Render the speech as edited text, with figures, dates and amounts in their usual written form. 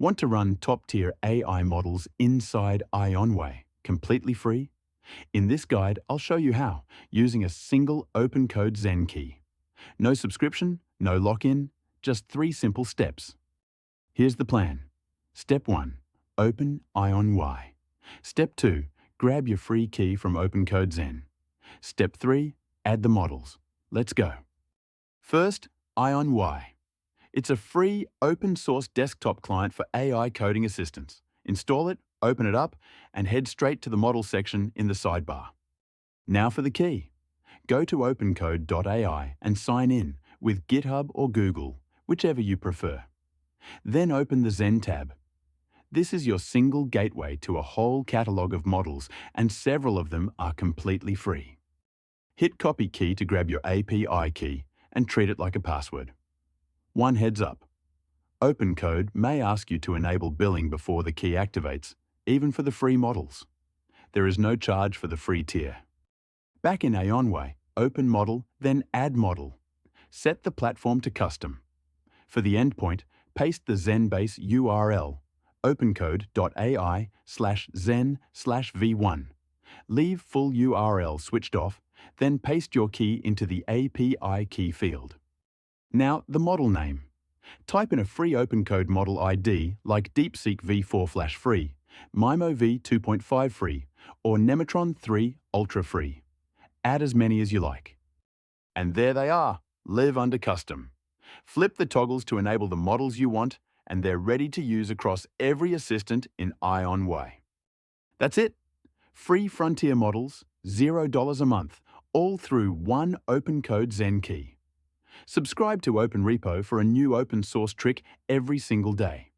Want to run top-tier AI models inside AionUi, completely free? In this guide, I'll show you how, using a single OpenCode Zen key. No subscription, no lock-in, just 3 simple steps. Here's the plan. Step 1. Open AionUi. Step 2. Grab your free key from OpenCode Zen. Step 3. Add the models. Let's go. First, AionUi. It's a free, open-source desktop client for AI coding assistance. Install it, open it up, and head straight to the model section in the sidebar. Now for the key. Go to opencode.ai and sign in with GitHub or Google, whichever you prefer. Then open the Zen tab. This is your single gateway to a whole catalog of models, and several of them are completely free. Hit copy key to grab your API key and treat it like a password. One heads up. OpenCode may ask you to enable billing before the key activates, even for the free models. There is no charge for the free tier. Back in AionUi, open model, then add model. Set the platform to custom. For the endpoint, paste the Zen base URL, opencode.ai/zen/v1. Leave full URL switched off, then paste your key into the API key field. Now, the model name. Type in a free OpenCode model ID like DeepSeek v4 free, MiMo v2.5 free, or Nemotron 3 ultra free. Add as many as you like. And there they are, live under custom. Flip the toggles to enable the models you want, and they're ready to use across every assistant in AionUi. That's it. Free frontier models, $0 a month, all through one OpenCode Zen key. Subscribe to Open Repo for a new open source trick every single day.